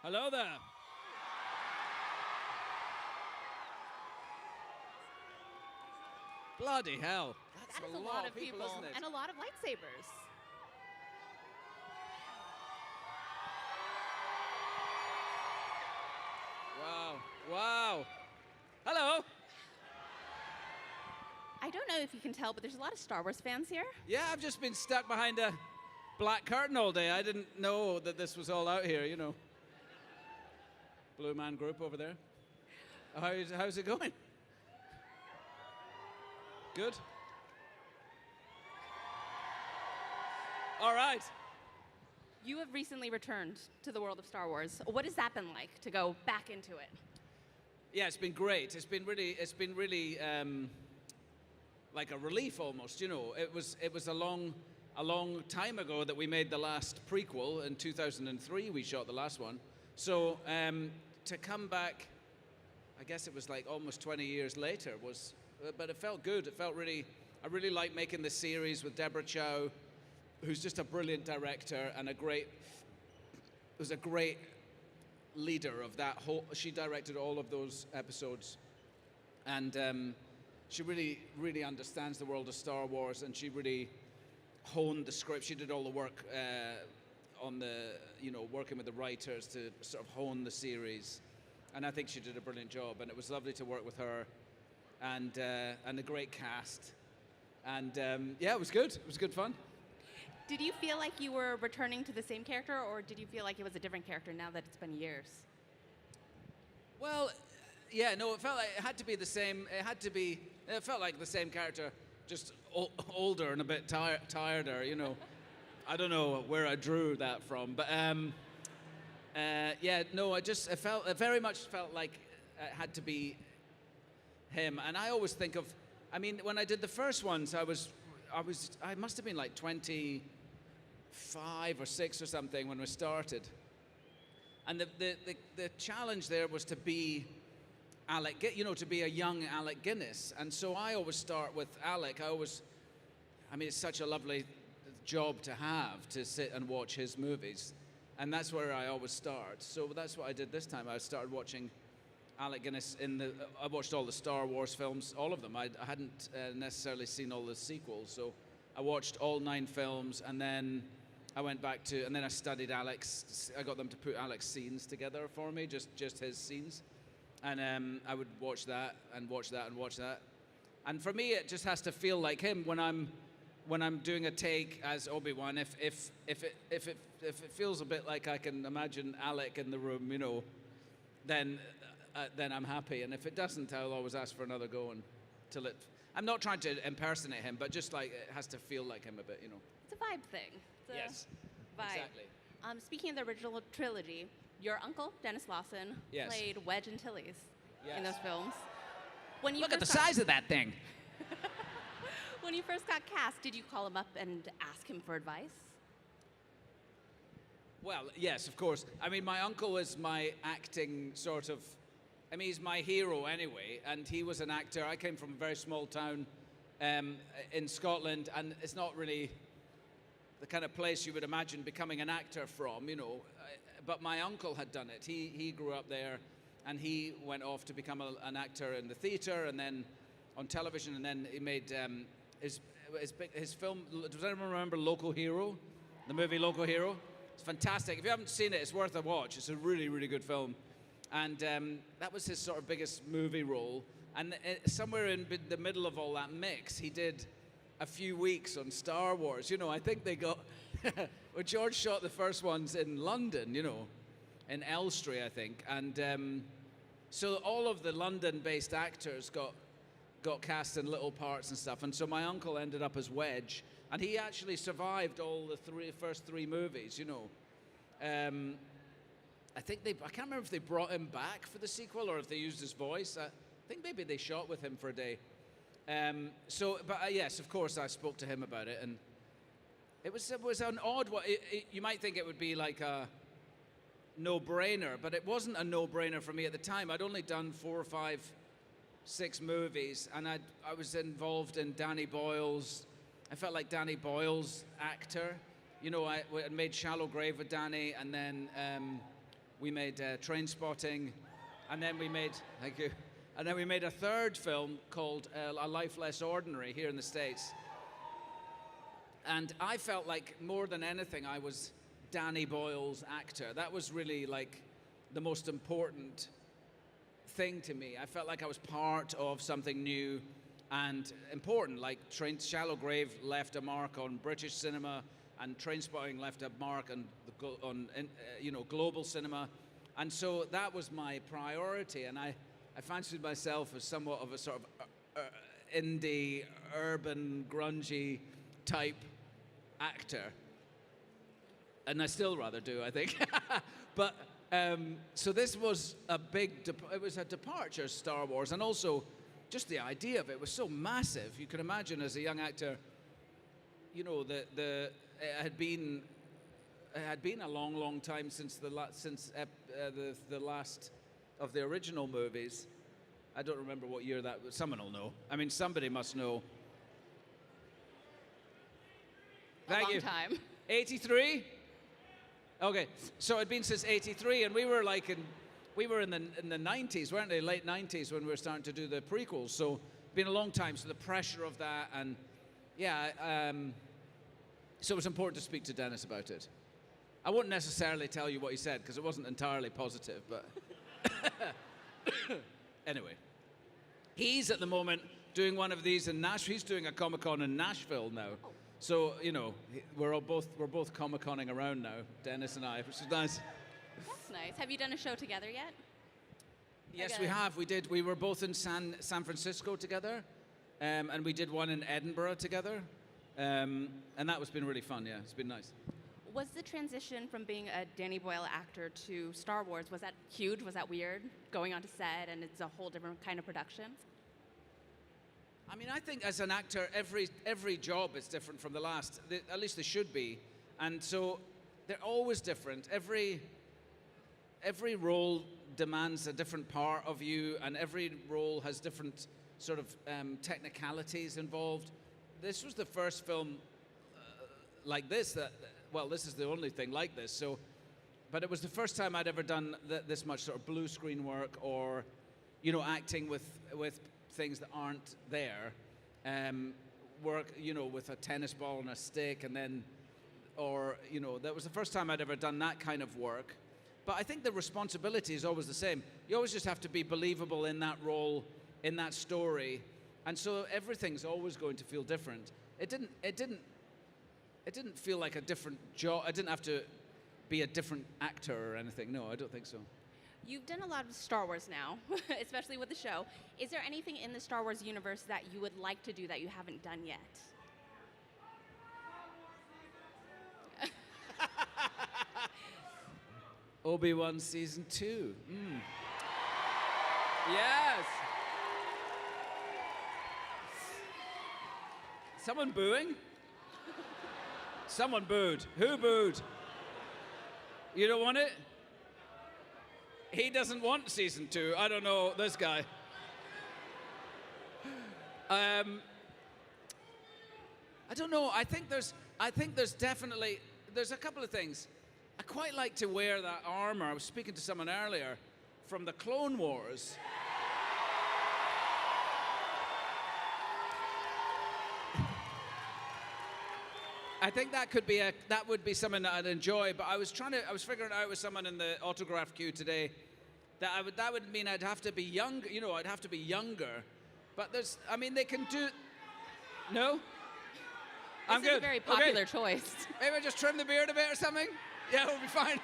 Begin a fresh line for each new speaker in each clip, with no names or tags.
Hello there. Bloody hell. That's
That is a lot of people
isn't it?
and a lot of lightsabers.
Wow. Wow. Hello.
I don't know if you can tell, but there's a lot of Star Wars fans here.
Yeah, I've just been stuck behind a black curtain all day. I didn't know that this was all out here, you know. Blue Man Group over there. How's it going? Good? All right.
You have recently returned to the world of Star Wars. What has that been like to go back into it?
Yeah, it's been great. It's been really like a relief almost. You know, it was a long time ago that we made the last prequel in 2003. We shot the last one. So to come back, I guess it was like almost 20 years later. But it felt good. It felt really. I really liked making the series with Deborah Chow, who's just a brilliant director and a great leader of that whole. She directed all of those episodes, and she really understands the world of Star Wars, and she really honed the script. She did all the work on the, working with the writers to sort of hone the series, and I think she did a brilliant job. And it was lovely to work with her, and a great cast, and yeah, it was good. It was good fun.
Did you feel like you were returning to the same character, or did you feel like it was a different character now that it's been years?
Well, yeah, no, it felt like it had to be the same. It felt like the same character, just older and a bit tireder, you know. I don't know where I drew that from, but yeah, no, it very much felt like it had to be him. And I always think of, I mean, when I did the first ones, I must have been like 25 or 6 or something when we started. And the challenge there was to be to be a young Alec Guinness. And so I always start with Alec. It's such a lovely job to have, to sit and watch his movies. And that's where I always start. So that's what I did this time. I started watching Alec Guinness I watched all the Star Wars films, all of them. I hadn't necessarily seen all the sequels, so I watched all 9 films, and then I went back and then I studied Alec's. I got them to put Alec's scenes together for me, just his scenes, and I would watch that and watch that and watch that. And for me, it just has to feel like him when I'm doing a take as Obi-Wan. If it feels a bit like I can imagine Alec in the room, you know, then I'm happy. And if it doesn't, I'll always ask for another go until it. I'm not trying to impersonate him, but just like it has to feel like him a bit, you know.
It's a vibe thing.
Yes,
vibe.
exactly.
Speaking of the original trilogy, your uncle, Dennis Lawson,
Yes.
played Wedge Antilles
Yes.
in those films.
Look at the size of that thing.
When you first got cast, did you call him up and ask him for advice?
Well, yes, of course. I mean, my uncle is my acting sort of. I mean, he's my hero anyway, and he was an actor. I came from a very small town in Scotland, and it's not really the kind of place you would imagine becoming an actor from, you know. But my uncle had done it. He grew up there, and he went off to become an actor in the theatre and then on television, and then he made his film. Does anyone remember Local Hero? The movie Local Hero? It's fantastic. If you haven't seen it, it's worth a watch. It's a really, really good film. And that was his sort of biggest movie role. And somewhere in the middle of all that mix, he did a few weeks on Star Wars. You know, I think they got... well, George shot the first ones in London, you know, in Elstree, I think. And so all of the London-based actors got cast in little parts and stuff. And so my uncle ended up as Wedge. And he actually survived all the first three movies, you know. I can't remember if they brought him back for the sequel or if they used his voice. I think maybe they shot with him for a day. Yes, of course, I spoke to him about it, and it was an odd one. You might think it would be like a no-brainer, but it wasn't a no-brainer for me at the time. I'd only done 4 or 5, 6 movies, and I was involved in Danny Boyle's. I felt like Danny Boyle's actor. You know, I made Shallow Grave with Danny, and then we made Trainspotting, and then we made, thank you, and then we made a third film called A Life Less Ordinary here in the States. And I felt like more than anything, I was Danny Boyle's actor. That was really like the most important thing to me. I felt like I was part of something new and important. Like Shallow Grave left a mark on British cinema, and Trainspotting left a mark on global cinema. And so that was my priority, and I fancied myself as somewhat of a sort of indie, urban, grungy type actor. And I still rather do, I think. But so this was it was a departure, Star Wars, and also just the idea of it was so massive. You can imagine as a young actor, you know, it had been a long, long time since the last of the original movies. I don't remember what year that was. Someone will know. I mean, somebody must know. Thank you.
A long time.
83? Okay, so it'd been since 83, and we were in the 90s, weren't they? Late 90s when we were starting to do the prequels. So it's been a long time. So the pressure of that, and yeah, so it was important to speak to Dennis about it. I won't necessarily tell you what he said because it wasn't entirely positive, but anyway, he's at the moment doing one of these in Nashville. He's doing a Comic-Con in Nashville now. So, you know, we're both Comic-Conning around now, Dennis and I, which is nice.
That's nice. Have you done a show together yet?
Yes, we have. We did. We were both in San Francisco together, and we did one in Edinburgh together, and that was been really fun. Yeah, it's been nice.
Was the transition from being a Danny Boyle actor to Star Wars, was that huge? Was that weird? Going onto set and it's a whole different kind of production?
I mean, I think as an actor, every job is different from the last. At least they should be, and so they're always different. Every role demands a different part of you, and every role has different sort of technicalities involved. This was the first film like this this is the only thing like this. So, but it was the first time I'd ever done this much sort of blue screen work, or, you know, acting with things that aren't there. Work, you know, with a tennis ball and a stick, and then, or, you know, that was the first time I'd ever done that kind of work. But I think the responsibility is always the same. You always just have to be believable in that role, in that story, and so everything's always going to feel different. It didn't feel like a different job. I didn't have to be a different actor or anything. No, I don't think so.
You've done a lot of Star Wars now, especially with the show. Is there anything in the Star Wars universe that you would like to do that you haven't done yet?
Obi-Wan Season 2. Yes! Someone booing? Someone booed. Who booed? You don't want it? He doesn't want Season 2. I don't know this guy. I don't know. I think there's definitely a couple of things. I quite like to wear that armor. I was speaking to someone earlier from the Clone Wars. I think that would be something that I'd enjoy. But I was figuring out with someone in the autograph queue today that would mean I'd have to be young. You know, I'd have to be younger. But they can do. No. I'm good.
This is a very popular choice.
Maybe I just trim the beard a bit or something. Yeah, we'll be fine.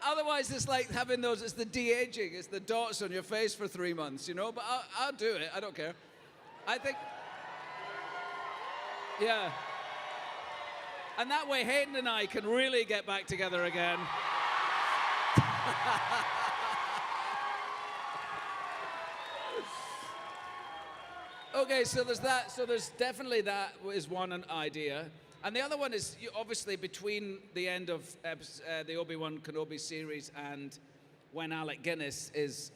Otherwise, it's like having it's the de-aging. It's the dots on your face for 3 months, you know? But I'll do it. I don't care. I think, yeah. And that way, Hayden and I can really get back together again. Okay, so there's that. So there's definitely that is one idea. And the other one is, obviously, between the end of the Obi-Wan Kenobi series and when Alec Guinness is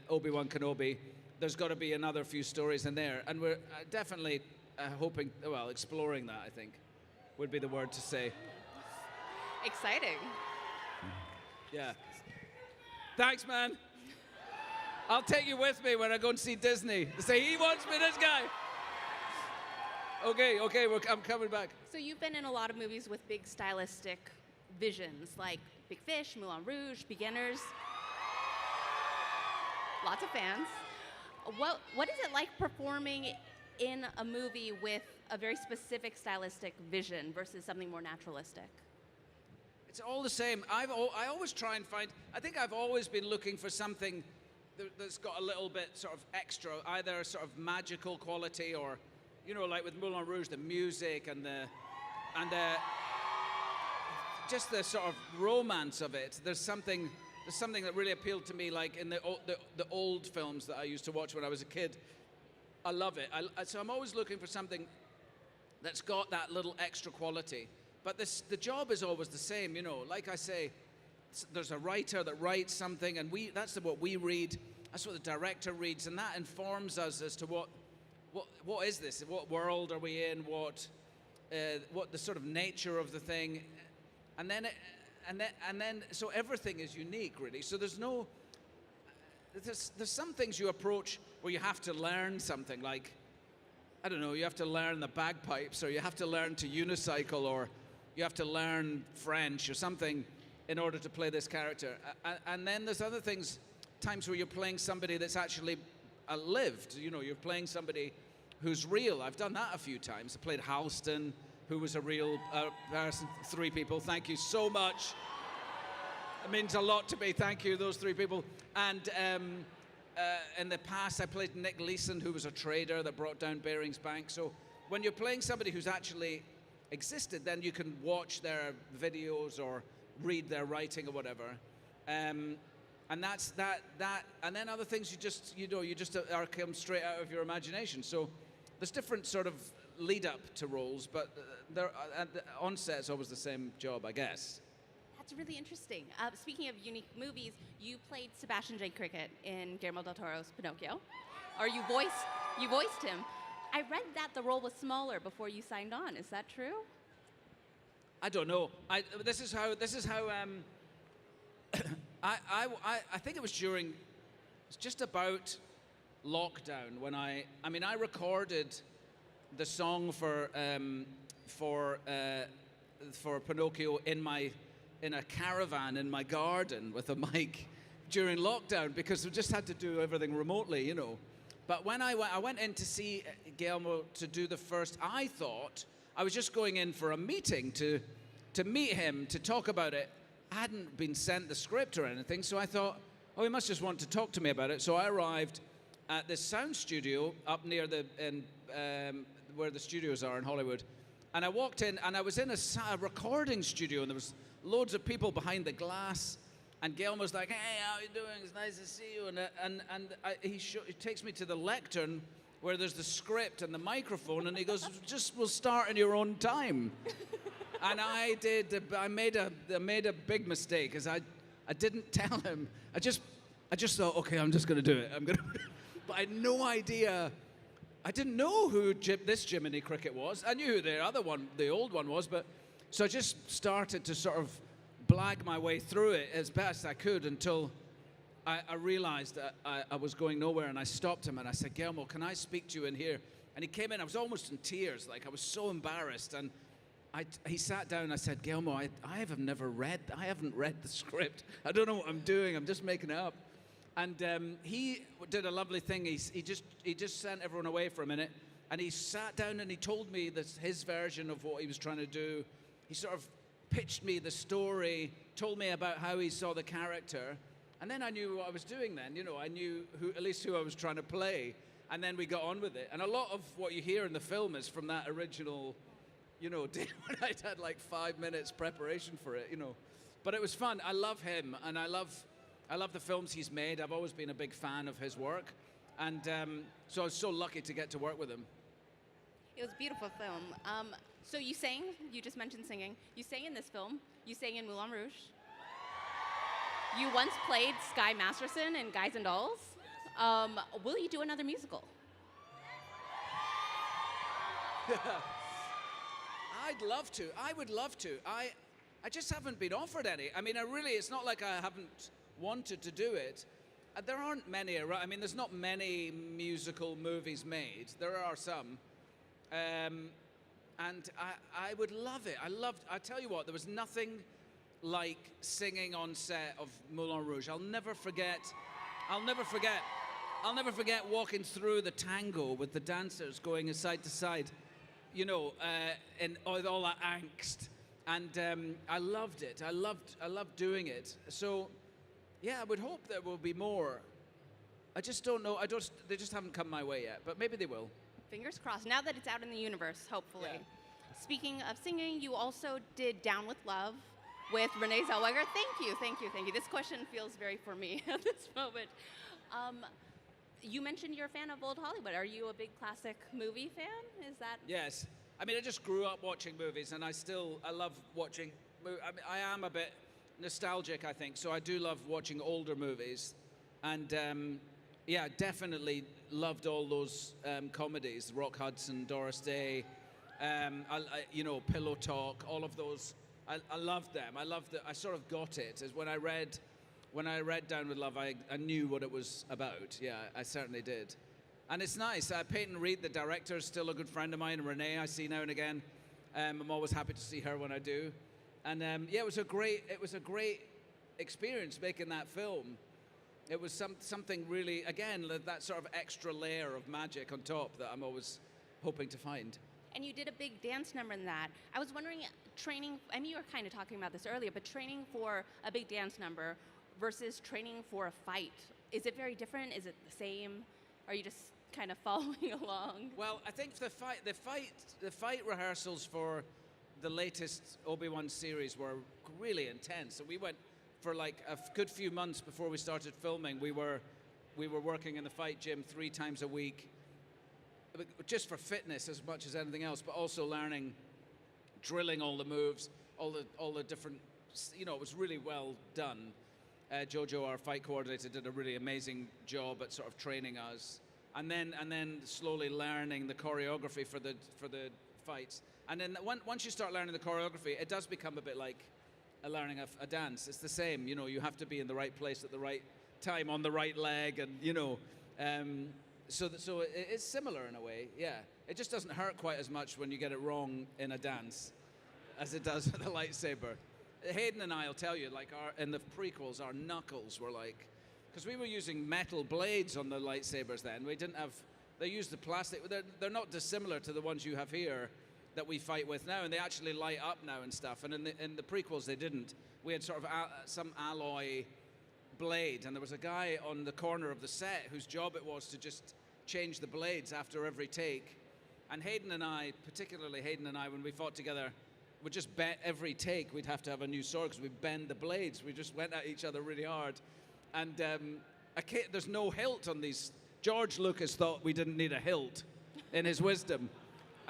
Obi-Wan Kenobi, there's got to be another few stories in there. And we're definitely exploring that, I think, would be the word to say.
Exciting.
Yeah. Thanks, man. I'll take you with me when I go and see Disney. Say, he wants me, this guy. Okay, I'm coming back.
So you've been in a lot of movies with big stylistic visions, like Big Fish, Moulin Rouge, Beginners. Lots of fans. What is it like performing in a movie with a very specific stylistic vision versus something more naturalistic?
It's all the same. I always try and find, I think I've always been looking for something that's got a little bit sort of extra, either sort of magical quality or, you know, like with Moulin Rouge, the music and the just the sort of romance of it. There's something that really appealed to me, like in the old films that I used to watch when I was a kid. I love it. So I'm always looking for something that's got that little extra quality. But the job is always the same, you know. Like I say, there's a writer that writes something, and that's what we read. That's what the director reads, and that informs us as to what is this? What world are we in? What the sort of nature of the thing, and then so everything is unique, really. So there's some things you approach where you have to learn something, like, I don't know, you have to learn the bagpipes, or you have to learn to unicycle, or you have to learn French or something in order to play this character. And then there's other times where you're playing somebody that's actually lived. You know, you're playing somebody who's real. I've done that a few times. I played Halston, who was a real person. 3 people. Thank you so much. It means a lot to me. Thank you, those 3 people. And in the past, I played Nick Leeson, who was a trader that brought down Bering's Bank. So when you're playing somebody who's actually existed, then you can watch their videos or read their writing or whatever. And that's that. And then other things you just are come straight out of your imagination. So there's different sort of lead up to roles, but at the onset it's always the same job, I guess.
That's really interesting. Speaking of unique movies, you played Sebastian J. Cricket in Guillermo del Toro's Pinocchio, or you voiced him. I read that the role was smaller before you signed on. Is that true?
I don't know. This is how. I think it was just about lockdown when I recorded the song for Pinocchio in a caravan in my garden with a mic during lockdown, because we just had to do everything remotely, you know. But when I went in to see Guillermo to do the first, I thought I was just going in for a meeting to meet him, to talk about it. I hadn't been sent the script or anything, so I thought, oh, he must just want to talk to me about it. So I arrived at this sound studio up near where the studios are in Hollywood. And I walked in, and I was in a recording studio, and there was loads of people behind the glass. And Guillermo's like, hey, how are you doing? It's nice to see you. He takes me to the lectern where there's the script and the microphone, and he goes, we'll start in your own time. And I made a big mistake, because I didn't tell him. I just thought, okay, I'm just going to do it. But I had no idea. I didn't know who this Jiminy Cricket was. I knew who the old one was, but so I just started to sort of blag my way through it as best I could until I realized that I was going nowhere, and I stopped him and I said, Guillermo, can I speak to you in here? And he came in. I was almost in tears, like I was so embarrassed. And he sat down and I said, Guillermo, I haven't read the script. I don't know what I'm doing. I'm just making it up. And he did a lovely thing. He just sent everyone away for a minute, and he sat down and he told me his version of what he was trying to do. He sort of pitched me the story, told me about how he saw the character, and then I knew what I was doing then. You know, I knew at least who I was trying to play, and then we got on with it. And a lot of what you hear in the film is from that original, you know, day when I'd had like 5 minutes preparation for it, you know. But it was fun. I love him, and I love the films he's made. I've always been a big fan of his work, and so I was so lucky to get to work with him.
It was a beautiful film. So you sang, you just mentioned singing. You sang in this film. You sang in Moulin Rouge. You once played Sky Masterson in Guys and Dolls. Will you do another musical?
I'd love to. I would love to. I just haven't been offered any. I mean, it's not like I haven't wanted to do it. There aren't many around. I mean, there's not many musical movies made. There are some. And I would love it. I tell you what, there was nothing like singing on set of Moulin Rouge. I'll never forget walking through the tango with the dancers going side to side, and with all that angst. And I loved it. I loved doing it. So, yeah, I would hope there will be more. I just don't know. They just haven't come my way yet, but maybe they will.
Fingers crossed. Now that it's out in the universe, hopefully.
Yeah.
Speaking of singing, you also did Down with Love with Renee Zellweger. Thank you. This question feels very for me at this moment. You mentioned you're a fan of old Hollywood. Are you a big classic movie fan? Is that?
Yes. I mean, I just grew up watching movies, and I love watching. I mean, I am a bit nostalgic, I think, so I do love watching older movies, and yeah, definitely loved all those comedies: Rock Hudson, Doris Day, Pillow Talk, all of those. I loved them. I sort of got it. As when I read Down with Love, I knew what it was about. Yeah, I certainly did. And it's nice. Peyton Reed, the director, is still a good friend of mine, and Renee I see now and again. I'm always happy to see her when I do. And yeah, it was a great experience making that film. It was something really, again, that sort of extra layer of magic on top that I'm always hoping to find.
And you did a big dance number in that. I was wondering, training, I mean, you were kind of talking about this earlier, but training for a big dance number versus training for a fight, is it very different? Is it the same? Are you just kind of following along?
Well, I think the fight rehearsals for the latest Obi-Wan series were really intense. And we went for like a good few months before we started filming. We were working in the fight gym 3 times a week, just for fitness as much as anything else, but also learning, drilling all the moves, all the different. It was really well done. Jojo, our fight coordinator, did a really amazing job at sort of training us, and then slowly learning the choreography for the fights. And then once you start learning the choreography, it does become a bit like learning a dance. It's the same, you have to be in the right place at the right time on the right leg, and so it's similar in a way. Yeah, it just doesn't hurt quite as much when you get it wrong in a dance as it does with a lightsaber. Hayden and I will tell you, like in the prequels, our knuckles were like, because we were using metal blades on the lightsabers then. They used the plastic. They're not dissimilar to the ones you have here that we fight with now, and they actually light up now and stuff. And in the prequels, they didn't. We had sort of some alloy blade, and there was a guy on the corner of the set whose job it was to just change the blades after every take. And Hayden and I, particularly Hayden and I, when we fought together, would just bet every take we'd have to have a new sword because we'd bend the blades. We just went at each other really hard. And there's no hilt on these. George Lucas thought we didn't need a hilt in his wisdom.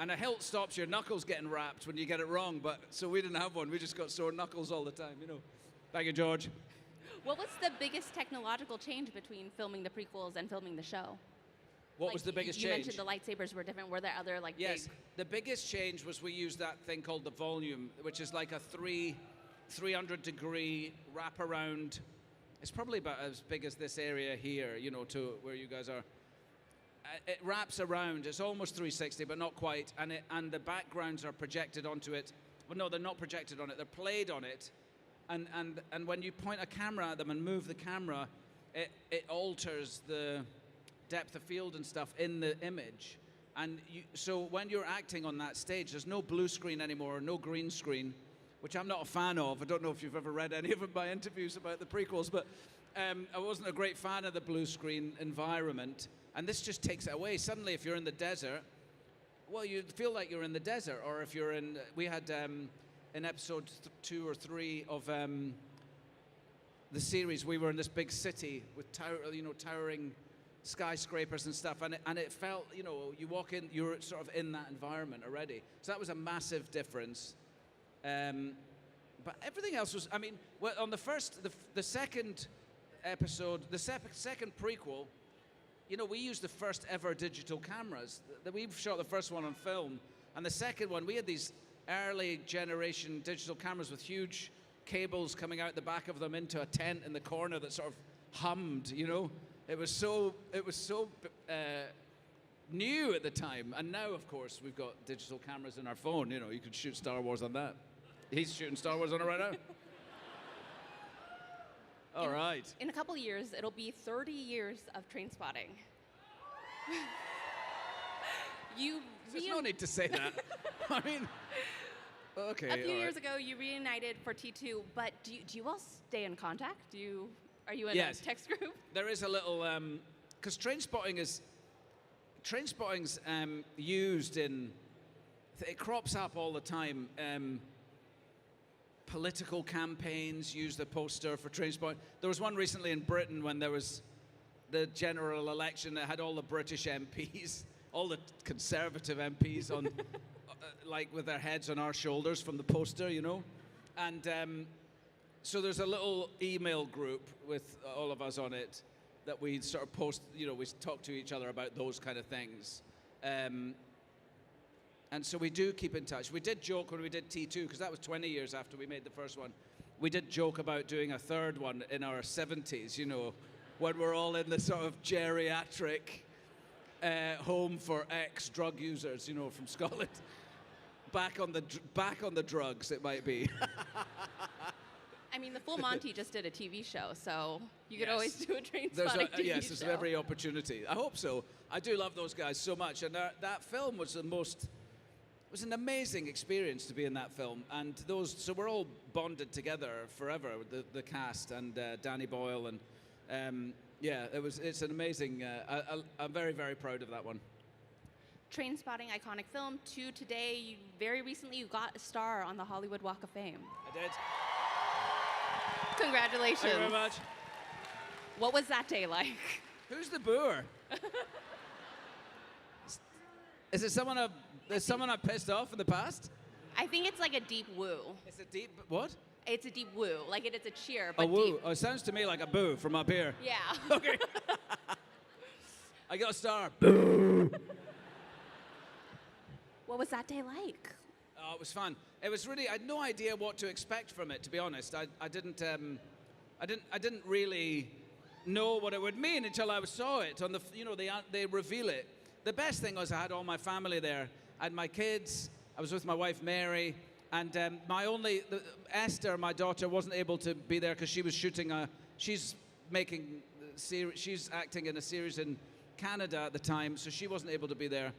And a hilt stops your knuckles getting wrapped when you get it wrong. So we didn't have one. We just got sore knuckles all the time, Thank you, George.
What was the biggest technological change between filming the prequels and filming the show?
What was the biggest change?
You mentioned the lightsabers were different. Were there other
Yes,
big?
the biggest change was we used that thing called the volume, which is like a 300-degree wraparound. It's probably about as big as this area here, to where you guys are. It wraps around. It's almost 360, but not quite. And the backgrounds are projected onto it. Well, no, they're not projected on it. They're played on it. And when you point a camera at them and move the camera, it alters the depth of field and stuff in the image. And so when you're acting on that stage, there's no blue screen anymore, no green screen, which I'm not a fan of. I don't know if you've ever read any of my interviews about the prequels, but I wasn't a great fan of the blue screen environment. And this just takes it away. Suddenly, if you're in the desert, well, you feel like you're in the desert. Or if you're in, we had in episode 2 or 3 of the series, we were in this big city with towering skyscrapers and stuff, and it felt, you walk in, you're sort of in that environment already. So that was a massive difference. But everything else was, well, on the second episode, the second prequel, we used the first ever digital cameras. We've shot the first one on film, and the second one, we had these early generation digital cameras with huge cables coming out the back of them into a tent in the corner that sort of hummed, you know. It was so new at the time. And now, of course, we've got digital cameras in our phone. You know, you could shoot Star Wars on that. He's shooting Star Wars on it right now. All right.
In a couple of years, it'll be 30 years of Trainspotting.
There's no need to say that. I mean, okay.
A few years ago, you reunited for T2, but do you all stay in contact? Are you in a text group?
There is a little, because Trainspotting's used in, it crops up all the time. Political campaigns use the poster for Trainspotting. There was one recently in Britain when there was the general election that had all the British MPs, all the Conservative MPs on, like with their heads on our shoulders from the poster, you know? And so there's a little email group with all of us on it that we sort of post, you know, we talk to each other about those kind of things. And so we do keep in touch. We did joke when we did T2, because that was 20 years after we made the first one. We did joke about doing a third one in our 70s, you know, when we're all in the sort of geriatric home for ex-drug users, you know, from Scotland. Back on the drugs, it might be.
I mean, the Full Monty just did a TV show, so you could always do a Trainspotting TV
yes,
show.
there's every opportunity. I hope so. I do love those guys so much, and that film was it was an amazing experience to be in that film, and so we're all bonded together forever with the cast and Danny Boyle, and it's an amazing. I'm very, very proud of that one.
Trainspotting, iconic film. To today, very recently you got a star on the Hollywood Walk of Fame.
I did.
Congratulations.
Thank you very much.
What was that day like?
Who's the booer? Is it someone I've pissed off in the past?
I think it's like a deep woo.
It's a deep what?
It's a deep woo. Like it's a cheer, but
a woo.
deep.
Oh, it sounds to me like a boo from up here.
Yeah.
Okay. I got a star. Boo.
What was that day like?
Oh, it was fun. It was really. I had no idea what to expect from it. To be honest, I didn't really know what it would mean until I saw it on the. You know, they reveal it. The best thing was I had all my family there. I had my kids. I was with my wife Mary, and Esther, my daughter, wasn't able to be there because she was shooting she's acting in a series in Canada at the time, so she wasn't able to be there.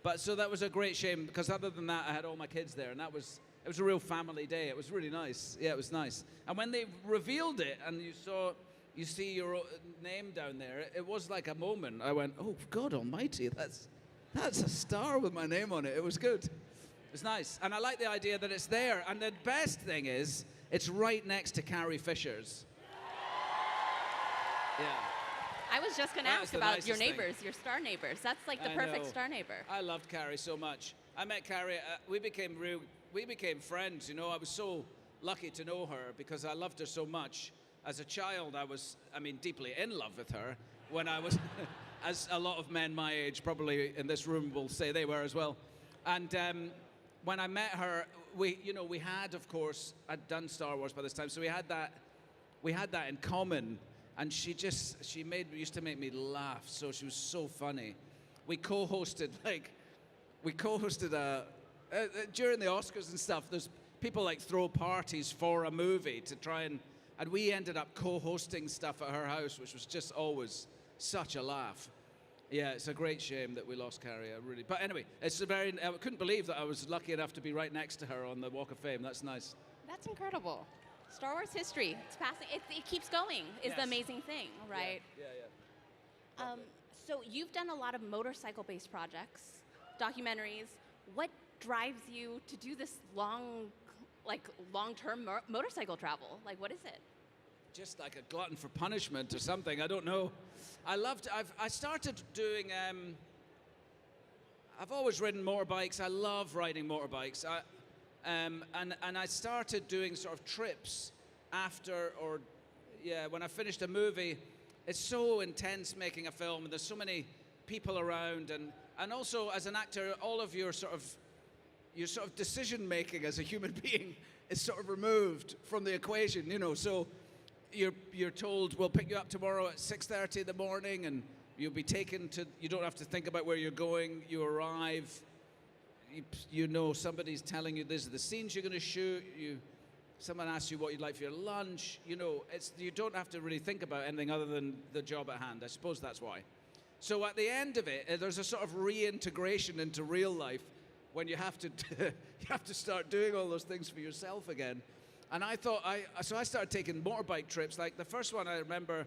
But so that was a great shame, because other than that, I had all my kids there, and it was a real family day. It was really nice. Yeah, it was nice. And when they revealed it, and you see your name down there, it was like a moment. I went, oh God Almighty, that's a star with my name on it. It was good. It was nice, and I like the idea that it's there. And the best thing is, it's right next to Carrie Fisher's. Yeah.
I was just going to ask about your neighbors, your star neighbors. That's like the perfect star neighbor.
I loved Carrie so much. I met Carrie. We became friends. You know, I was so lucky to know her because I loved her so much. As a child, I was, deeply in love with her. When I was, as a lot of men my age probably in this room will say they were as well. And when I met her, we had, of course, I'd done Star Wars by this time, so we had that in common. And she used to make me laugh. So she was so funny. We co-hosted during the Oscars and stuff. There's people like throw parties for a movie to try and we ended up co-hosting stuff at her house, which was just always such a laugh. Yeah, it's a great shame that we lost Carrie. But anyway, I couldn't believe that I was lucky enough to be right next to her on the Walk of Fame. That's nice.
That's incredible. Star Wars history. It's passing. It keeps going. Is the amazing thing, right?
Yeah.
So you've done a lot of motorcycle-based projects, documentaries. What drives you to do this long-term motorcycle travel? Like, what is it?
Just like a glutton for punishment or something. I don't know. I started doing. I've always ridden motorbikes. I love riding motorbikes. And I started doing sort of trips when I finished a movie. It's so intense making a film, and there's so many people around, and also as an actor, all of your sort of your sort of decision making as a human being is sort of removed from the equation, you know. So you're told we'll pick you up tomorrow at 6:30 in the morning, and you'll be taken to. You don't have to think about where you're going. You arrive. You know somebody's telling you these are the scenes you're going to shoot. Someone asks you what you'd like for your lunch. You know, you don't have to really think about anything other than the job at hand. I suppose that's why. So at the end of it, there's a sort of reintegration into real life when you have to you have to start doing all those things for yourself again. And I thought so I started taking motorbike trips. Like the first one I remember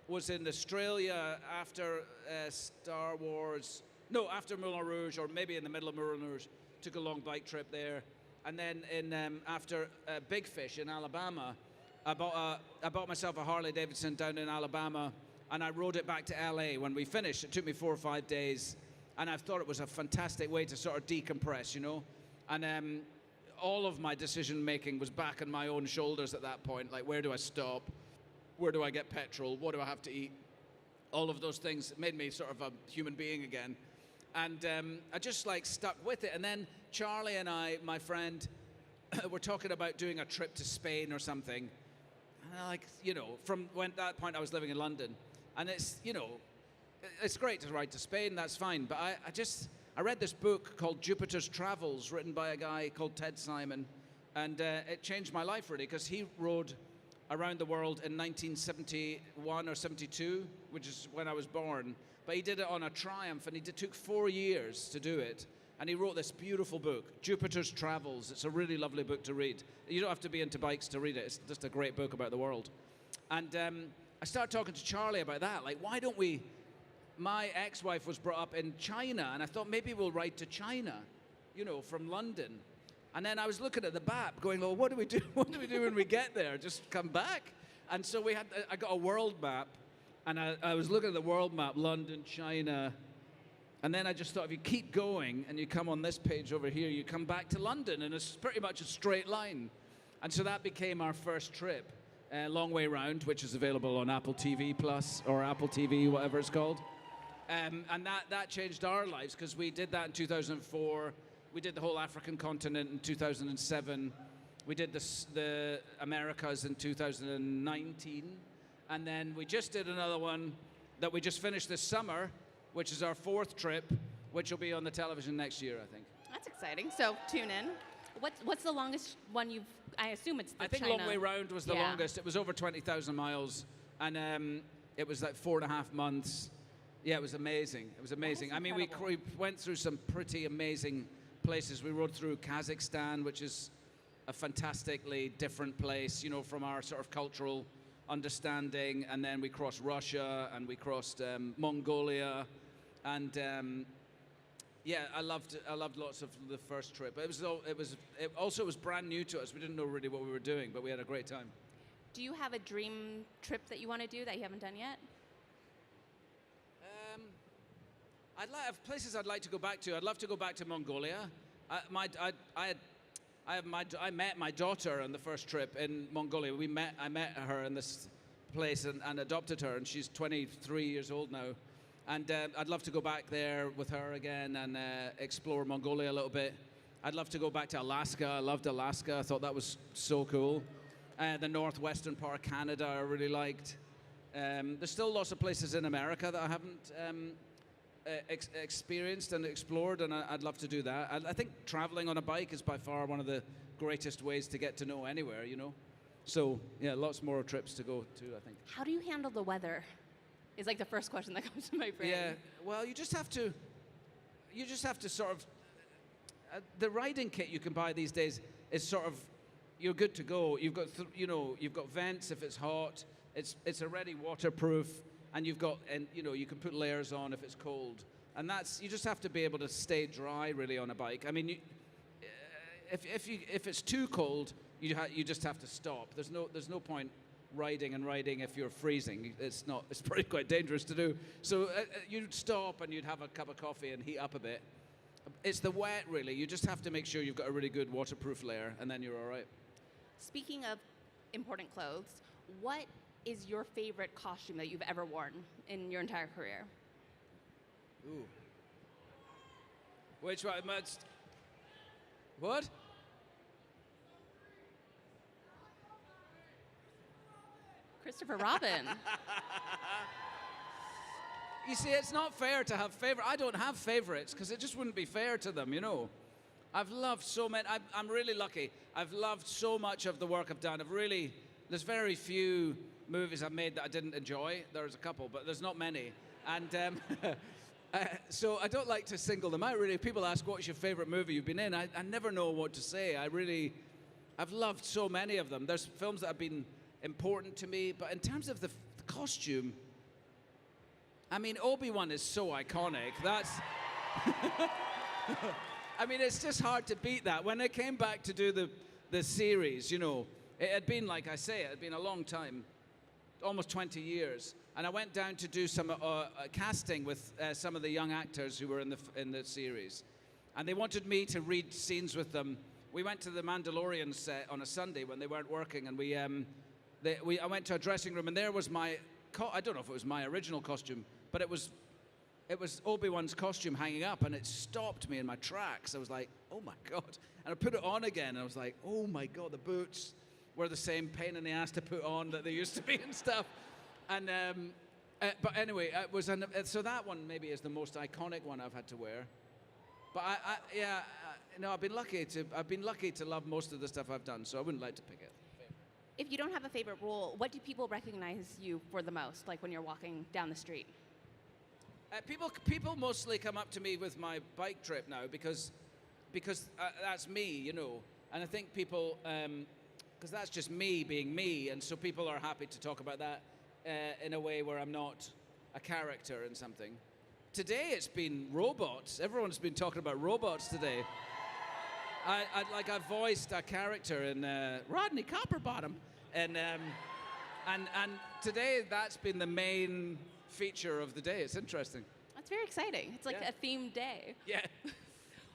was in Australia after Star Wars. No, after Moulin Rouge, or maybe in the middle of Moulin Rouge. Took a long bike trip there. And then after Big Fish in Alabama, I bought myself a Harley Davidson down in Alabama, and I rode it back to LA when we finished. It took me 4 or 5 days, and I thought it was a fantastic way to sort of decompress, you know. And all of my decision making was back on my own shoulders at that point. Like, where do I stop? Where do I get petrol? What do I have to eat? All of those things made me sort of a human being again. And I just like stuck with it. And then Charlie and I, my friend, were talking about doing a trip to Spain or something. And I from that point I was living in London. And it's, it's great to ride to Spain, that's fine. But I read this book called Jupiter's Travels, written by a guy called Ted Simon. And it changed my life really, because he rode around the world in 1971 or 72, which is when I was born. But he did it on a Triumph, and it took 4 years to do it. And he wrote this beautiful book, Jupiter's Travels. It's a really lovely book to read. You don't have to be into bikes to read it. It's just a great book about the world. And I started talking to Charlie about that. Like, why don't we... My ex-wife was brought up in China, and I thought maybe we'll ride to China, from London. And then I was looking at the map, going, well, what do we do? What do we do when we get there? Just come back? And so I got a world map. And I was looking at the world map, London, China, and then I just thought if you keep going and you come on this page over here, you come back to London, and it's pretty much a straight line. And so that became our first trip, Long Way Round, which is available on Apple TV Plus or Apple TV, whatever it's called. And that changed our lives, because we did that in 2004. We did the whole African continent in 2007. We did the Americas in 2019. And then we just did another one that we just finished this summer, which is our 4th trip, which will be on the television next year, I think.
That's exciting. So tune in. What's the longest one you've? I assume it's the
I think
China.
Long Way Round was the longest. It was over 20,000 miles, and it was like 4.5 months. Yeah, it was amazing. It was amazing. I mean, we went through some pretty amazing places. We rode through Kazakhstan, which is a fantastically different place, from our sort of cultural understanding, and then we crossed Russia, and we crossed Mongolia, and I loved lots of the first trip. But it was brand new to us. We didn't know really what we were doing, but we had a great time.
Do you have a dream trip that you want to do that you haven't done yet?
I have places I'd like to go back to. I'd love to go back to Mongolia. I met my daughter on the first trip in Mongolia. I met her in this place and adopted her, and she's 23 years old now. And I'd love to go back there with her again and explore Mongolia a little bit. I'd love to go back to Alaska. I loved Alaska. I thought that was so cool. The northwestern part of Canada I really liked. There's still lots of places in America that I haven't experienced and explored, and I'd love to do that. I think traveling on a bike is by far one of the greatest ways to get to know anywhere, So, yeah, lots more trips to go to, I think.
How do you handle the weather? Is like the first question that comes to my brain.
Yeah, well, you just have to sort of, the riding kit you can buy these days is sort of, you're good to go. You've got, you've got vents if it's hot. It's already waterproof. And you can put layers on if it's cold, and you just have to be able to stay dry really on a bike. I mean, if it's too cold, you just have to stop. There's no point riding if you're freezing. It's probably quite dangerous to do. So you'd stop and you'd have a cup of coffee and heat up a bit. It's the wet really. You just have to make sure you've got a really good waterproof layer, and then you're all right.
Speaking of important clothes, what is your favorite costume that you've ever worn in your entire career?
Ooh. Which one? What?
Christopher Robin.
You see, it's not fair to have I don't have favorites because it just wouldn't be fair to them, you know. I've loved so many. I'm really lucky. I've loved so much of the work I've done. There's very few movies I've made that I didn't enjoy. There's a couple, but there's not many. And so I don't like to single them out, really. If people ask, what's your favorite movie you've been in? I never know what to say. I've loved so many of them. There's films that have been important to me, but in terms of the costume, I mean, Obi-Wan is so iconic. That's... I mean, it's just hard to beat that. When I came back to do the series, you know, it had been, like I say, it had been a long time, almost 20 years. And I went down to do some casting with some of the young actors who were in the series. And they wanted me to read scenes with them. We went to the Mandalorian set on a Sunday when they weren't working, and I went to a dressing room, and there was I don't know if it was my original costume, but it was Obi-Wan's costume hanging up, and it stopped me in my tracks. I was like, oh my God. And I put it on again, and I was like, oh my God, the boots were the same pain in the ass to put on that they used to be and stuff. And but anyway, so that one maybe is the most iconic one I've had to wear. But I've been lucky to love most of the stuff I've done, so I wouldn't like to pick it.
If you don't have a favorite role, what do people recognize you for the most, like when you're walking down the street?
People mostly come up to me with my bike trip now because that's me, you know. And I think people, because that's just me being me, and so people are happy to talk about that in a way where I'm not a character in something. Today it's been robots. Everyone's been talking about robots today. I voiced a character in Rodney Copperbottom, and today that's been the main feature of the day. It's interesting.
That's very exciting. It's like
Yeah.
a themed day.
Yeah.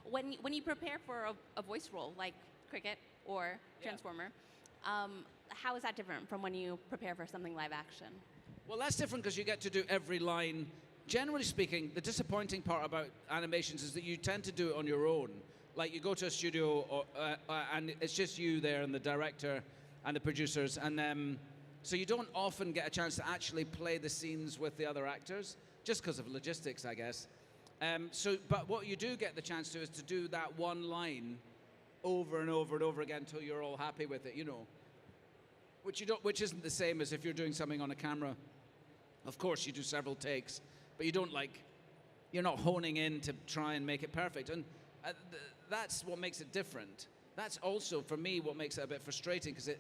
When you prepare for a voice role like Cricket or Transformer, how is that different from when you prepare for something live action?
Well, that's different because you get to do every line. Generally speaking, the disappointing part about animations is that you tend to do it on your own. Like you go to a studio and it's just you there and the director and the producers, and so you don't often get a chance to actually play the scenes with the other actors, just because of logistics, I guess. But what you do get the chance to is to do that one line over and over and over again until you're all happy with it, you know. Which isn't the same as if you're doing something on a camera. Of course, you do several takes, but you're not honing in to try and make it perfect. And that's what makes it different. That's also, for me, what makes it a bit frustrating, because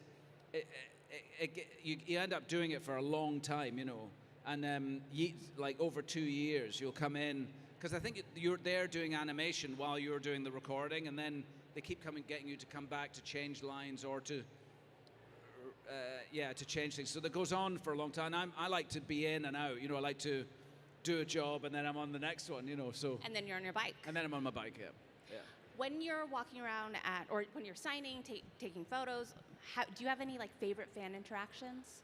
you end up doing it for a long time, you know. And like over 2 years, you'll come in, because I think you're there doing animation while you're doing the recording, and then they keep getting you to come back to change lines or to change things. So that goes on for a long time. I like to be in and out, you know. I like to do a job and then I'm on the next one, you know. So.
And then you're on your bike.
And then I'm on my bike, yeah.
When you're walking around or when you're signing, taking photos, do you have any like favorite fan interactions?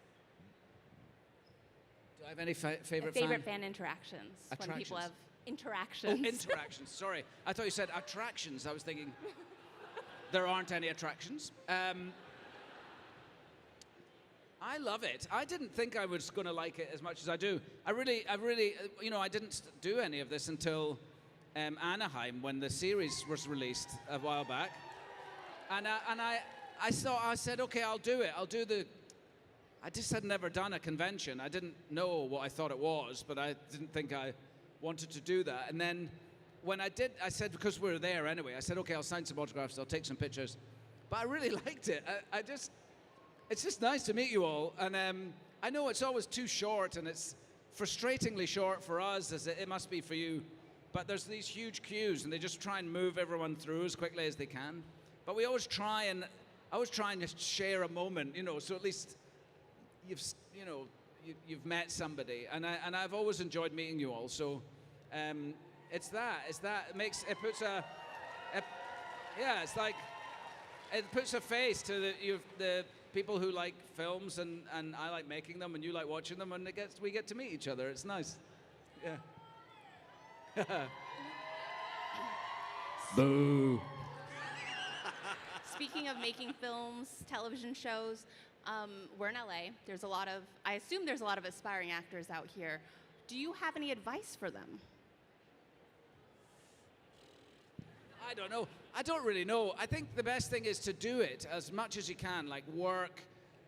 Do I have any favorite
fan interactions?
Attractions.
When people have interactions.
Oh, interactions. Sorry, I thought you said attractions. I was thinking there aren't any attractions. I love it. I didn't think I was going to like it as much as I do. I really, you know, I didn't do any of this until Anaheim, when the series was released a while back. And I said, okay, I'll do it. I just had never done a convention. I didn't know what I thought it was, but I didn't think I wanted to do that. And then when I did, I said, because we were there anyway, I said, okay, I'll sign some autographs, I'll take some pictures. But I really liked it. It's just nice to meet you all. And I know it's always too short, and it's frustratingly short for us, as it must be for you. But there's these huge queues, and they just try and move everyone through as quickly as they can. But we always try and just share a moment, you know, so at least you've met somebody. And I've always enjoyed meeting you all. So it's that. It puts a face to the people who like films, and I like making them, and you like watching them, and we get to meet each other. It's nice. Yeah.
Boo.
Speaking of making films, television shows, we're in LA. I assume there's a lot of aspiring actors out here. Do you have any advice for them?
I don't know. I don't really know. I think the best thing is to do it as much as you can, like work,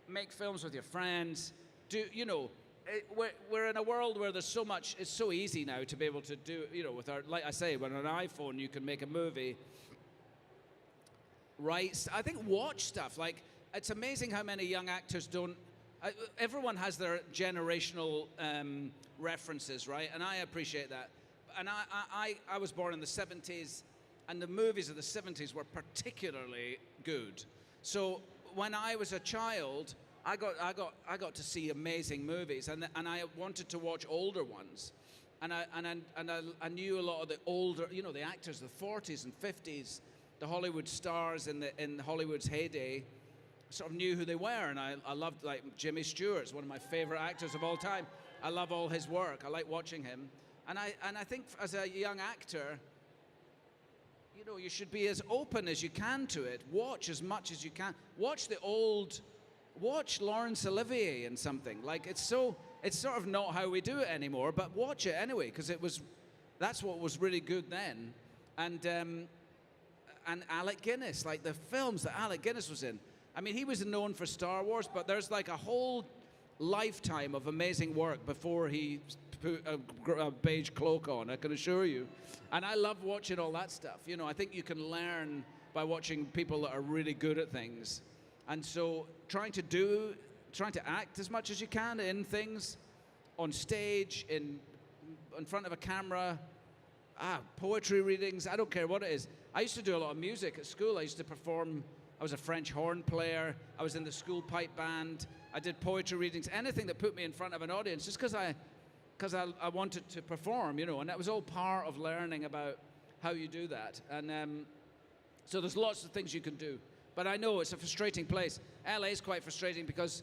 make films with your friends. We're in a world where there's so much, it's so easy now to be able to do, with like I say, with an iPhone you can make a movie. Right? I think watch stuff. Like, it's amazing how many young actors don't, everyone has their generational references, right? And I appreciate that. And I was born in the 70s, and the movies of the 70s were particularly good. So when I was a child, I got to see amazing movies, and I wanted to watch older ones, and I knew a lot of the older, the actors of the 40s and 50s, the Hollywood stars in Hollywood's heyday. Sort of knew who they were, and I loved, like, Jimmy Stewart's one of my favorite actors of all time. I love all his work. I like watching him, and I think as a young actor, you should be as open as you can to it. Watch as much as you can. Watch Laurence Olivier in something. Like, it's sort of not how we do it anymore, but watch it anyway, because that's what was really good then. And Alec Guinness, like the films that Alec Guinness was in. I mean, he was known for Star Wars, but there's like a whole lifetime of amazing work before he put a beige cloak on, I can assure you. And I love watching all that stuff. I think you can learn by watching people that are really good at things. And so trying to act as much as you can in things, on stage, in front of a camera, poetry readings, I don't care what it is. I used to do a lot of music at school. I used to perform. I was a French horn player. I was in the school pipe band. I did poetry readings, anything that put me in front of an audience, just because I wanted to perform, and that was all part of learning about how you do that. And so there's lots of things you can do. But I know it's a frustrating place. LA is quite frustrating because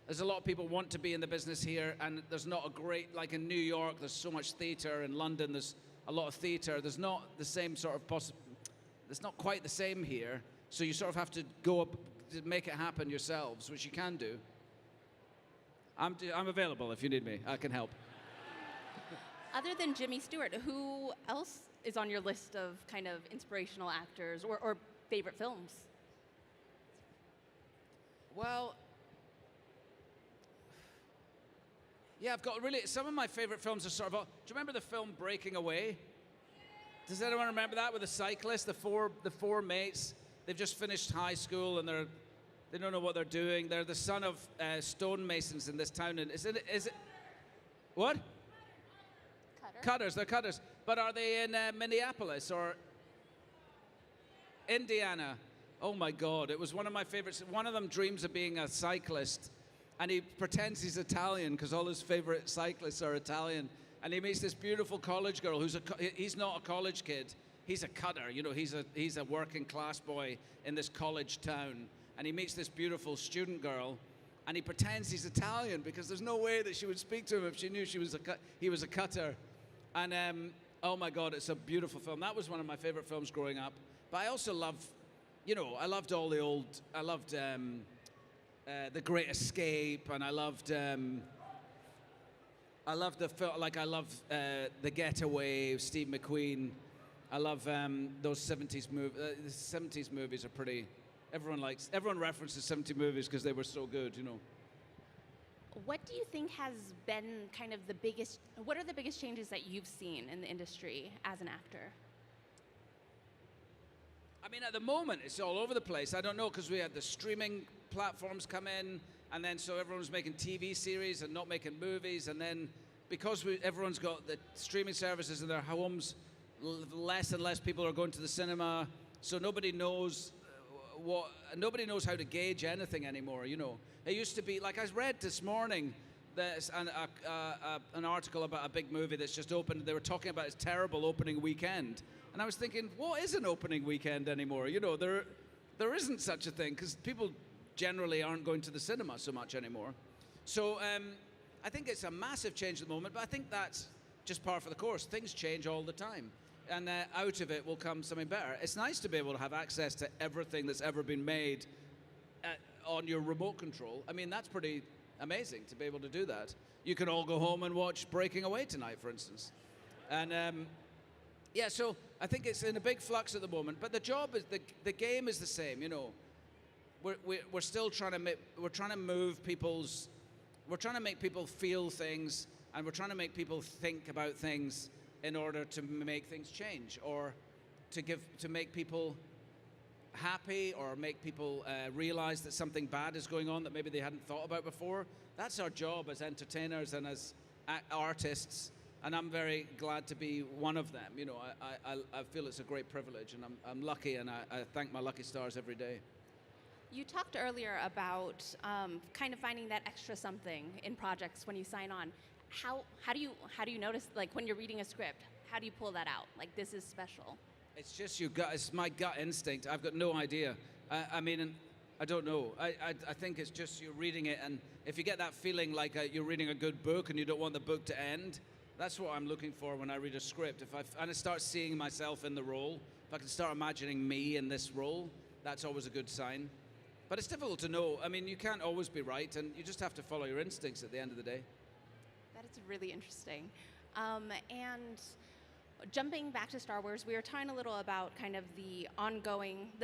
there's a lot of people want to be in the business here, and there's not a great, like in New York, there's so much theater. In London, there's a lot of theater. There's not the same sort of it's not quite the same here. So you sort of have to go up to make it happen yourselves, which you can do. I'm available if you need me. I can help.
Other than Jimmy Stewart, who else is on your list of kind of inspirational actors or favorite films?
Well, yeah, I've got some of my favorite films are sort of, do you remember the film Breaking Away? Does anyone remember that, with the cyclist, the four mates? They've just finished high school and they don't know what they're doing. They're the son of stonemasons in this town. And is it what? Cutters. They're cutters. But are they in Minneapolis or Indiana? Oh my God, it was one of my favorites. One of them dreams of being a cyclist, and he pretends he's Italian because all his favorite cyclists are Italian. And he meets this beautiful college girl he's not a college kid. He's a cutter, he's a working class boy in this college town. And he meets this beautiful student girl, and he pretends he's Italian because there's no way that she would speak to him if she knew he was a cutter. And oh my God, it's a beautiful film. That was one of my favorite films growing up. But I also love, I loved all the old, I loved The Great Escape, and I loved the film, like I love The Getaway, Steve McQueen. I love those 70s movies. The 70s movies are pretty, everyone references 70s movies because they were so good,
What do you think has been kind of what are the biggest changes that you've seen in the industry as an actor?
I mean, at the moment, it's all over the place. I don't know, because we had the streaming platforms come in, and then so everyone's making TV series and not making movies, and then because everyone's got the streaming services in their homes, less and less people are going to the cinema, so nobody knows how to gauge anything anymore, It used to be, like I read this morning, there's an article about a big movie that's just opened. They were talking about its terrible opening weekend. And I was thinking, what is an opening weekend anymore? There isn't such a thing, because people generally aren't going to the cinema so much anymore. So I think it's a massive change at the moment, but I think that's just par for the course. Things change all the time. and out of it will come something better. It's nice to be able to have access to everything that's ever been made on your remote control. I mean, that's pretty amazing to be able to do that. You can all go home and watch Breaking Away tonight, for instance. And yeah, so I think it's in a big flux at the moment. But the job is the game is the same. You know, we're still trying to move people's. We're trying to make people feel things, and we're trying to make people think about things in order to make things change, or to make people happy, or make people realize that something bad is going on that maybe they hadn't thought about before. That's our job as entertainers and as artists, and I'm very glad to be one of them. You know, I feel it's a great privilege, and I'm lucky, and I thank my lucky stars every day.
You talked earlier about kind of finding that extra something in projects when you sign on. How do you notice, like, when you're reading a script, how do you pull that out? Like, this is special.
It's just it's my gut instinct. I've got no idea. I mean, I don't know. I think it's just you're reading it, and if you get that feeling like you're reading a good book and you don't want the book to end, that's what I'm looking for when I read a script. And I start seeing myself in the role, if I can start imagining me in this role, that's always a good sign. But it's difficult to know. I mean, you can't always be right, and you just have to follow your instincts at the end of the day.
That is really interesting. And jumping back to Star Wars, we were talking a little about kind of the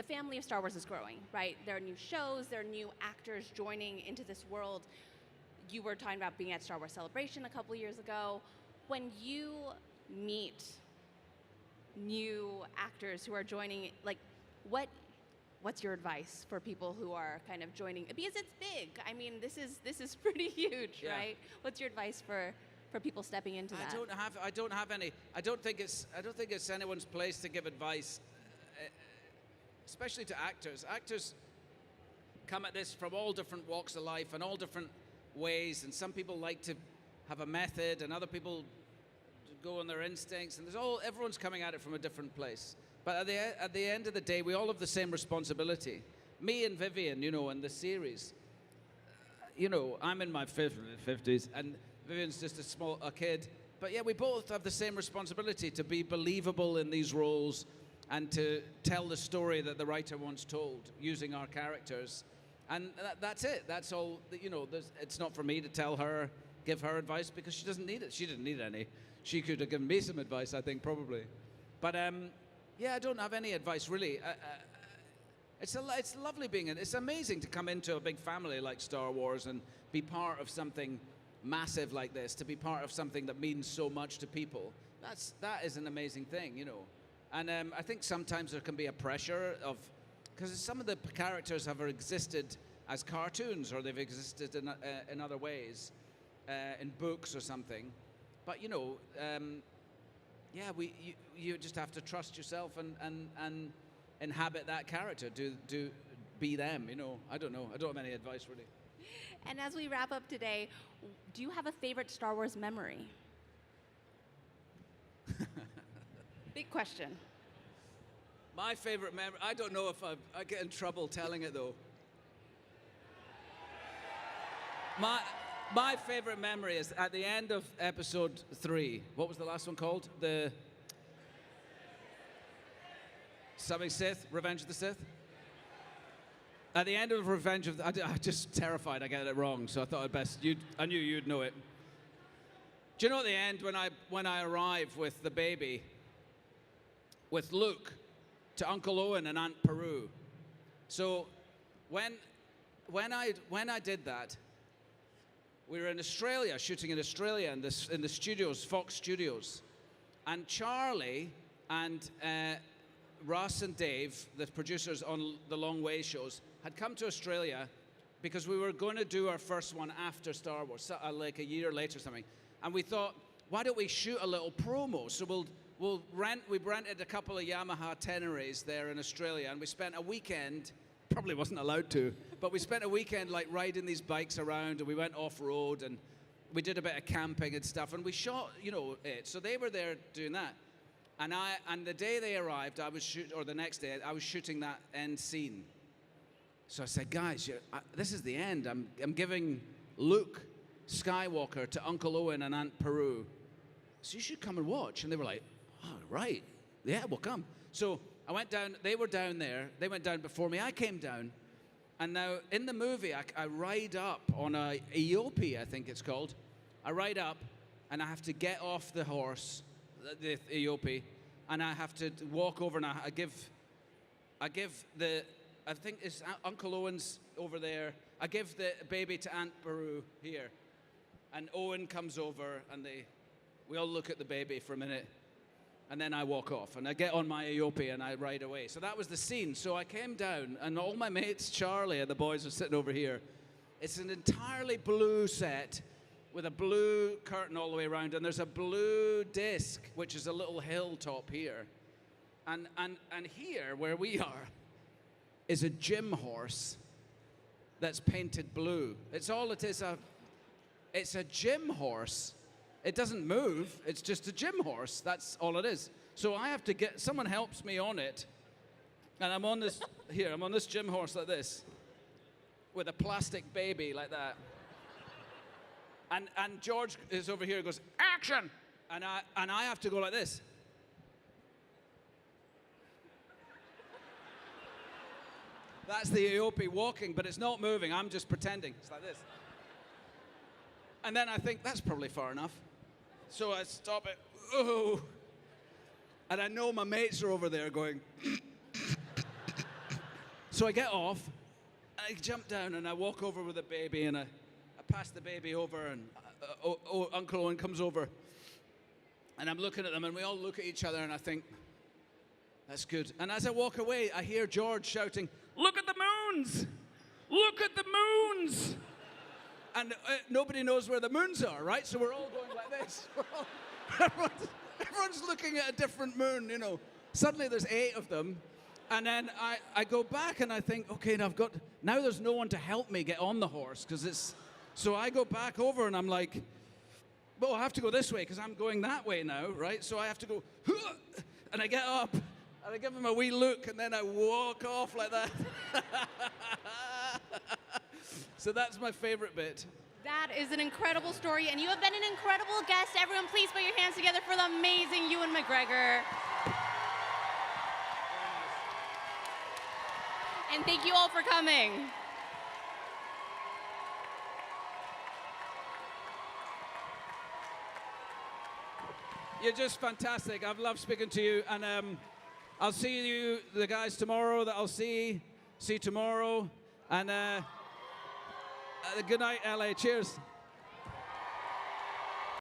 family of Star Wars is growing, right? There are new shows, there are new actors joining into this world. You were talking about being at Star Wars Celebration a couple years ago. When you meet new actors who are joining, like, what's your advice for people who are kind of joining? Because it's big. I mean, this is pretty huge, yeah. Right? What's your advice for people stepping into that?
I don't have any. I don't think it's anyone's place to give advice, especially to actors. Actors come at this from all different walks of life and all different ways, and some people like to have a method, and other people go on their instincts, and everyone's coming at it from a different place. But at the end of the day, we all have the same responsibility. Me and Vivian, you know, in the series, you know, I'm in my 50s, and Vivian's just a kid. But yeah, we both have the same responsibility to be believable in these roles and to tell the story that the writer once told using our characters. And that's it. That's all. You know, it's not for me to give her advice, because she doesn't need it. She didn't need any. She could have given me some advice, I think, probably. But yeah, I don't have any advice, really. It's lovely it's amazing to come into a big family like Star Wars and be part of something massive like this, to be part of something that means so much to people. That is an amazing thing, you know. And I think sometimes there can be a pressure because some of the characters have existed as cartoons, or they've existed in other ways, in books or something. But, you know, yeah, you just have to trust yourself and inhabit that character. Do be them, you know. I don't know. I don't have any advice, really.
And as we wrap up today, do you have a favorite Star Wars memory? Big question.
My favorite memory, I don't know if I get in trouble telling it, though. My favorite memory is at the end of episode 3. What was the last one called? The something Sith? Revenge of the Sith? At the end of Revenge of the... I'm just terrified I get it wrong, so I thought I'd best... I knew you'd know it. Do you know at the end when I arrive with the baby, with Luke, to Uncle Owen and Aunt Peru? So when I did that, we were in Australia, shooting in Australia in the studios, Fox Studios. And Charlie and Russ and Dave, the producers on the Long Way shows, had come to Australia because we were going to do our first one after Star Wars, like a year later or something. And we thought, why don't we shoot a little promo? So we rented a couple of Yamaha Teneres there in Australia, and we spent a weekend, probably wasn't allowed to, but we spent a weekend like riding these bikes around, and we went off-road, and we did a bit of camping and stuff, and we shot, you know, it. So they were there doing that. And the day they arrived, or the next day, I was shooting that end scene. So I said, guys, this is the end. I'm giving Luke Skywalker to Uncle Owen and Aunt Peru. So you should come and watch. And they were like, oh, right. yeah, we'll come. So I went down, they were down there, they went down before me, I came down, and now in the movie, I ride up on a Eope, I think it's called. I ride up, and I have to get off the horse, the Eope, and I have to walk over, and I give the, I think it's Uncle Owen's over there, I give the baby to Aunt Beru here, and Owen comes over, and we all look at the baby for a minute, and then I walk off, and I get on my Eope, and I ride away. So that was the scene. So I came down, and all my mates, Charlie and the boys, are sitting over here. It's an entirely blue set with a blue curtain all the way around, and there's a blue disc, which is a little hilltop here. And here, where we are, is a gym horse that's painted blue. It's all it is. It's a gym horse. It doesn't move. It's just a gym horse. That's all it is. So I have to someone helps me on it, and I'm on this here. I'm on this gym horse like this, with a plastic baby like that. And George is over here and goes, action! And I have to go like this. That's the Eope walking, but it's not moving. I'm just pretending. It's like this. And then I think, that's probably far enough. So I stop it. Oh. And I know my mates are over there going. So I get off, I jump down, and I walk over with the baby, and I pass the baby over, and Uncle Owen comes over. And I'm looking at them, and we all look at each other, and I think, that's good. And as I walk away, I hear George shouting, look at the moons! Look at the moons! And nobody knows where the moons are, right? So we're all going like this. Everyone's looking at a different moon, you know. Suddenly there's 8 of them. And then I go back and I think, okay, now there's no one to help me get on the horse, so I go back over and I'm like, well, I have to go this way because I'm going that way now, right? So I have to go, and I get up and I give him a wee look and then I walk off like that. So that's my favorite bit.
That is an incredible story, and you have been an incredible guest. Everyone, please put your hands together for the amazing Ewan McGregor. And thank you all for coming.
You're just fantastic. I've loved speaking to you, and I'll see you, the guys tomorrow that I'll see tomorrow, and good night, LA. Cheers.